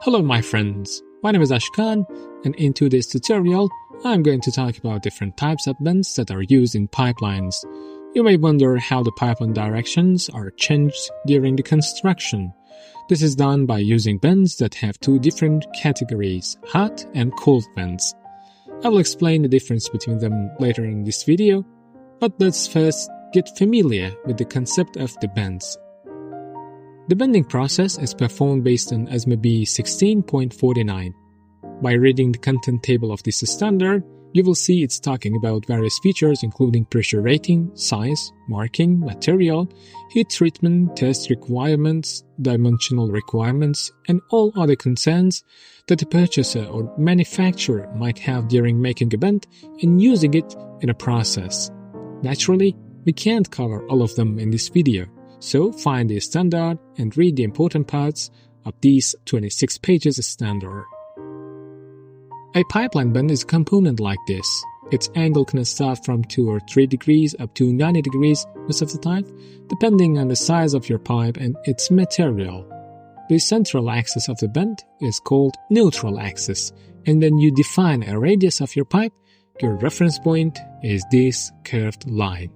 Hello my friends, my name is Ashkan, and in today's tutorial, I'm going to talk about different types of bends that are used in pipelines. You may wonder how the pipeline directions are changed during the construction. This is done by using bends that have two different categories, hot and cold bends. I will explain the difference between them later in this video, but let's first get familiar with the concept of the bends. The bending process is performed based on ASME B16.49. By reading the content table of this standard, you will see it's talking about various features including pressure rating, size, marking, material, heat treatment, test requirements, dimensional requirements, and all other concerns that a purchaser or manufacturer might have during making a bend and using it in a process. Naturally, we can't cover all of them in this video, so find the standard and read the important parts of these 26 pages standard. A pipeline bend is a component like this. Its angle can start from 2 or 3 degrees up to 90 degrees most of the time, depending on the size of your pipe and its material. The central axis of the bend is called neutral axis, and when you define a radius of your pipe, your reference point is this curved line.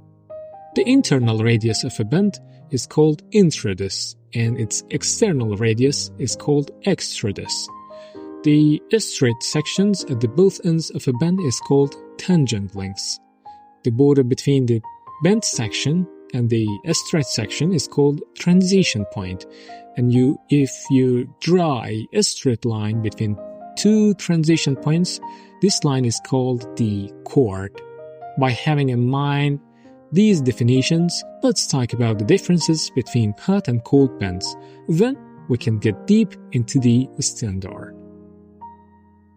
The internal radius of a bend is called intrudus, and its external radius is called extrudus. The straight sections at the both ends of a bend is called tangent lengths. The border between the bent section and the straight section is called transition point, and if you draw a straight line between two transition points, this line is called the chord. By having in mind these definitions, let's talk about the differences between hot and cold bends. Then we can get deep into the standard.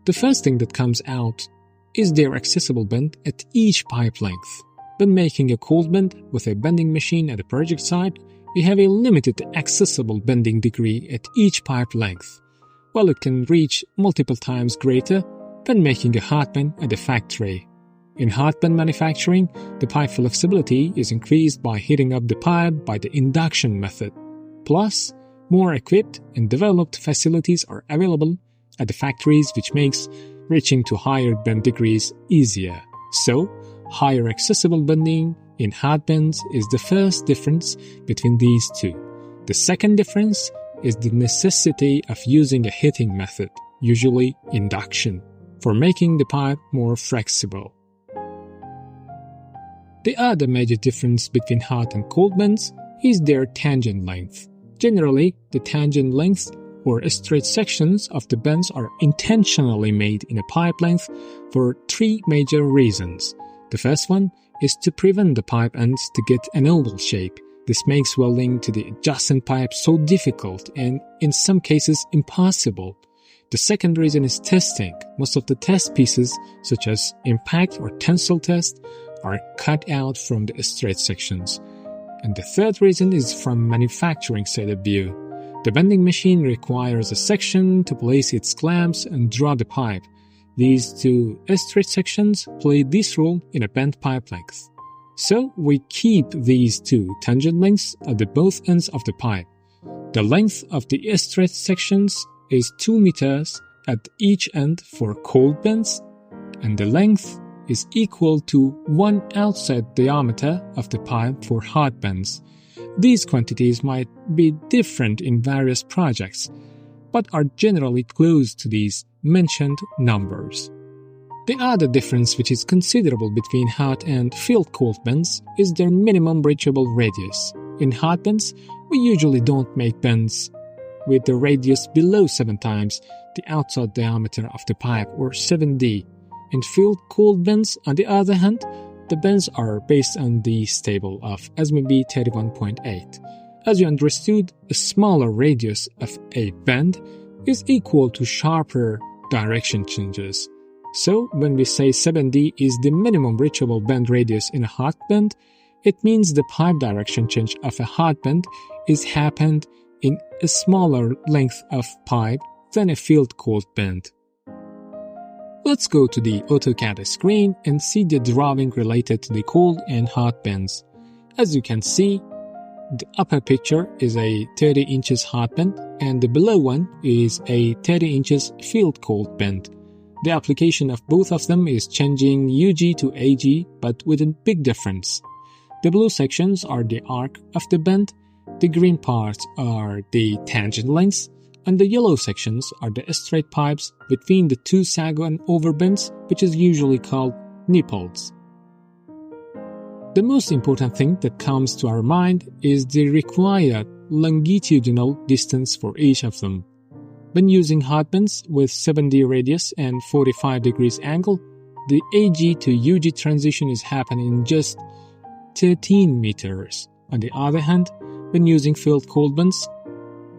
The first thing that comes out is their accessible bend at each pipe length. When making a cold bend with a bending machine at a project site, we have a limited accessible bending degree at each pipe length, while it can reach multiple times greater when making a hot bend at a factory. In hot bend manufacturing, the pipe flexibility is increased by heating up the pipe by the induction method. Plus, more equipped and developed facilities are available at the factories, which makes reaching to higher bend degrees easier. So, higher accessible bending in hot bends is the first difference between these two. The second difference is the necessity of using a heating method, usually induction, for making the pipe more flexible. The other major difference between hot and cold bends is their tangent length. Generally, the tangent lengths or straight sections of the bends are intentionally made in a pipe length for 3 major reasons. The first one is to prevent the pipe ends to get an oval shape. This makes welding to the adjacent pipe so difficult and, in some cases, impossible. The second reason is testing. Most of the test pieces, such as impact or tensile test, are cut out from the straight sections. And the third reason is from manufacturing side of view. The bending machine requires a section to place its clamps and draw the pipe. These two straight sections play this role in a bent pipe length. So we keep these two tangent lengths at the both ends of the pipe. The length of the straight sections is 2 meters at each end for cold bends, and the length is equal to 1 outside diameter of the pipe for hot bends. These quantities might be different in various projects, but are generally close to these mentioned numbers. The other difference which is considerable between hot and field cold bends is their minimum reachable radius. In hot bends, we usually don't make bends with the radius below 7 times the outside diameter of the pipe, or 7D. In field cold bends, on the other hand, the bends are based on this table of ASME B31.8. As you understood, a smaller radius of a bend is equal to sharper direction changes. So, when we say 7D is the minimum reachable bend radius in a hot bend, it means the pipe direction change of a hot bend is happened in a smaller length of pipe than a field cold bend. Let's go to the Autocad screen and see the drawing related to the cold and hot bends. As you can see, the upper picture is a 30 inches hot bend and the below one is a 30 inches field cold bend. The application of both of them is changing UG to AG, but with a big difference. The blue sections are the arc of the bend, the green parts are the tangent lengths, and the yellow sections are the straight pipes between the two sag and over bends, which is usually called nipples. The most important thing that comes to our mind is the required longitudinal distance for each of them. When using hot bends with 70 radius and 45 degrees angle, the AG to UG transition is happening in just 13 meters. On the other hand, when using field cold bends,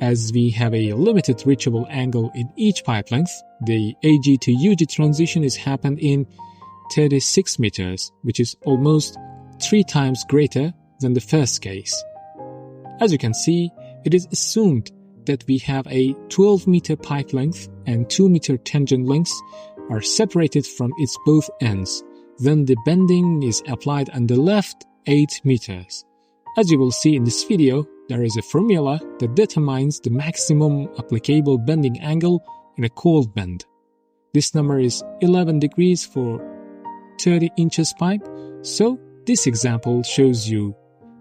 as we have a limited reachable angle in each pipe length, the AG to UG transition is happened in 36 meters, which is almost 3 times greater than the first case. As you can see, it is assumed that we have a 12-meter pipe length and 2-meter tangent lengths are separated from its both ends. Then the bending is applied on the left 8 meters. As you will see in this video, there is a formula that determines the maximum applicable bending angle in a cold bend. This number is 11 degrees for 30 inches pipe, so this example shows you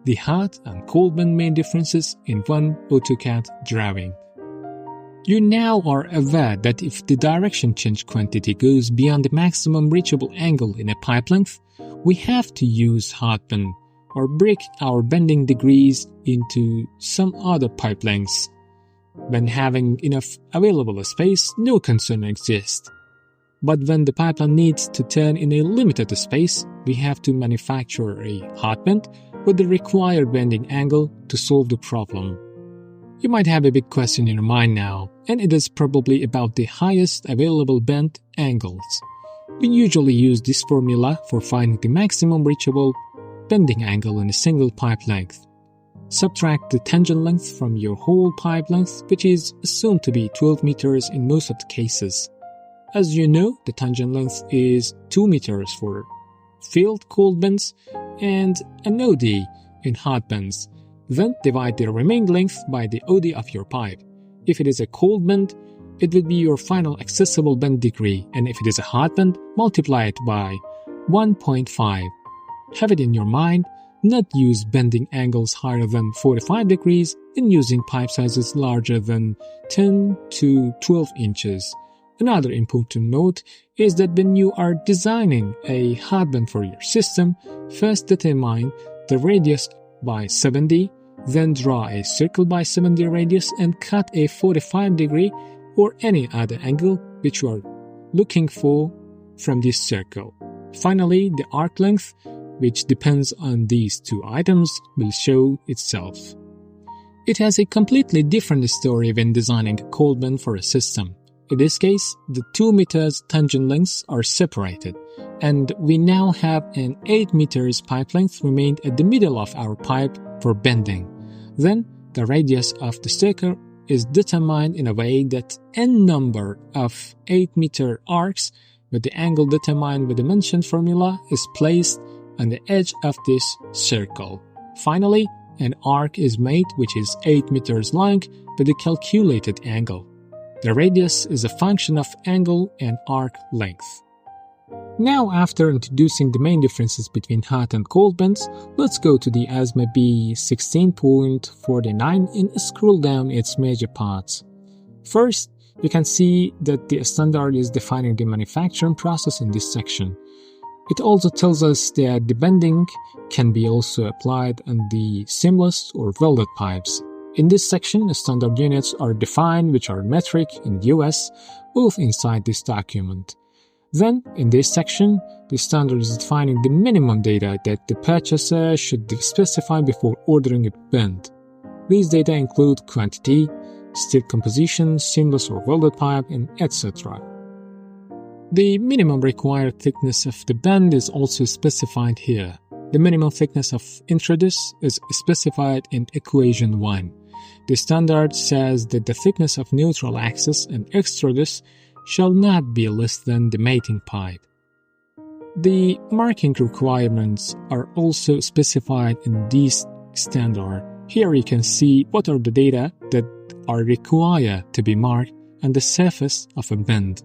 the hot and cold bend main differences in one Autocad drawing. You now are aware that if the direction change quantity goes beyond the maximum reachable angle in a pipe length, we have to use hot bend or break our bending degrees into some other pipe lengths. When having enough available space, no concern exists. But when the pipeline needs to turn in a limited space, we have to manufacture a hot bend with the required bending angle to solve the problem. You might have a big question in your mind now, and it is probably about the highest available bend angles. We usually use this formula for finding the maximum reachable bending angle in a single pipe length. Subtract the tangent length from your whole pipe length, which is assumed to be 12 meters in most of the cases. As you know, the tangent length is 2 meters for field cold bends and an OD in hot bends. Then divide the remaining length by the OD of your pipe. If it is a cold bend, it will be your final accessible bend degree, and if it is a hot bend, multiply it by 1.5. Have it in your mind, not use bending angles higher than 45 degrees and using pipe sizes larger than 10 to 12 inches. Another important note is that when you are designing a hot bend for your system, first determine the radius by 70, then draw a circle by 70 radius and cut a 45 degree or any other angle which you are looking for from this circle. Finally, the arc length, which depends on these two items, will show itself. It has a completely different story when designing a cold bend for a system. In this case, the 2 meters tangent lengths are separated, and we now have an 8 meters pipe length remained at the middle of our pipe for bending. Then, the radius of the circle is determined in a way that n number of 8-meter arcs with the angle determined with the mentioned formula is placed on the edge of this circle. Finally, an arc is made which is 8 meters long with a calculated angle. The radius is a function of angle and arc length. Now, after introducing the main differences between hot and cold bends, let's go to the ASME B16.49 and scroll down its major parts. First, you can see that the standard is defining the manufacturing process in this section. It also tells us that the bending can be also applied on the seamless or welded pipes. In this section, standard units are defined which are metric in US, both inside this document. Then, in this section, the standard is defining the minimum data that the purchaser should specify before ordering a bend. These data include quantity, steel composition, seamless or welded pipe, and etc. The minimum required thickness of the bend is also specified here. The minimum thickness of introduce is specified in equation 1. The standard says that the thickness of neutral axis and extrudus shall not be less than the mating pipe. The marking requirements are also specified in this standard. Here you can see what are the data that are required to be marked on the surface of a bend.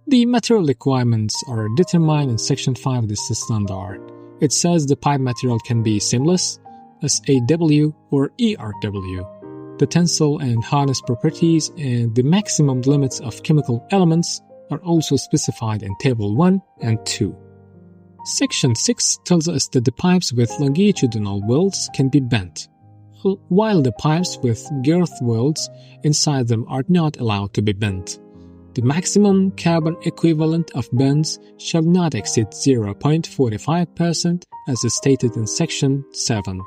The material requirements are determined in Section 5 of the standard. It says the pipe material can be seamless, SAW or ERW. The tensile and hardness properties and the maximum limits of chemical elements are also specified in Table 1 and 2. Section 6 tells us that the pipes with longitudinal welds can be bent, while the pipes with girth welds inside them are not allowed to be bent. The maximum carbon equivalent of bends shall not exceed 0.45% as stated in Section 7.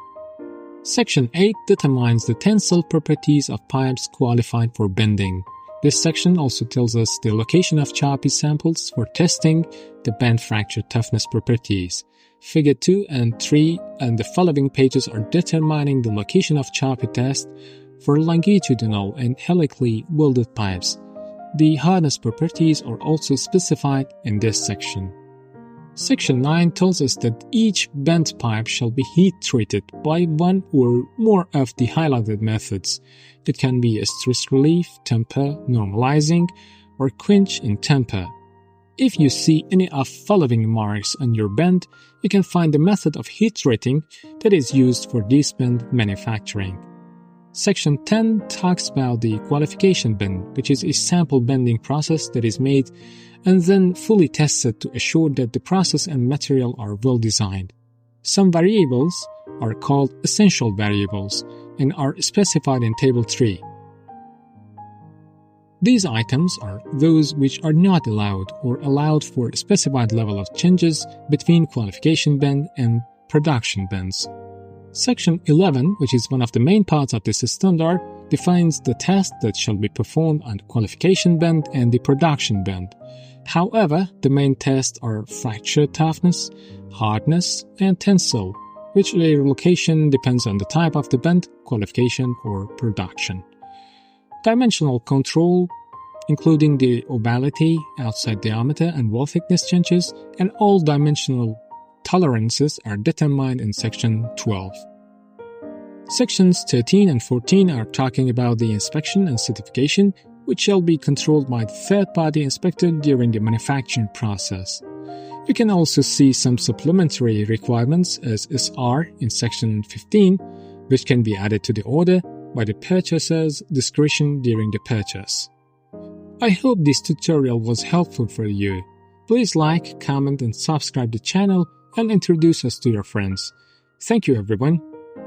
Section 8 determines the tensile properties of pipes qualified for bending. This section also tells us the location of choppy samples for testing the bend fracture toughness properties. Figure 2 and 3 and the following pages are determining the location of choppy test for longitudinal and helically welded pipes. The hardness properties are also specified in this section. Section 9 tells us that each bent pipe shall be heat-treated by one or more of the highlighted methods. It can be a stress relief, temper, normalizing, or quench in temper. If you see any of following marks on your bend, you can find the method of heat treating that is used for this bend manufacturing. Section 10 talks about the qualification bend, which is a sample bending process that is made and then fully tested to assure that the process and material are well designed. Some variables are called essential variables and are specified in Table 3. These items are those which are not allowed or allowed for a specified level of changes between qualification bend and production bends. Section 11, which is one of the main parts of this standard, defines the tests that shall be performed on the qualification bend and the production bend. However, the main tests are fracture toughness, hardness, and tensile, which their location depends on the type of the bend, qualification, or production. Dimensional control, including the ovality, outside diameter, and wall thickness changes, and all dimensional tolerances are determined in Section 12. Sections 13 and 14 are talking about the inspection and certification, which shall be controlled by the third-party inspector during the manufacturing process. You can also see some supplementary requirements as SR in Section 15, which can be added to the order by the purchaser's discretion during the purchase. I hope this tutorial was helpful for you. Please like, comment, and subscribe the channel and introduce us to your friends. Thank you everyone.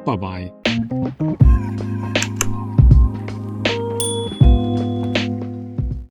Bye-bye.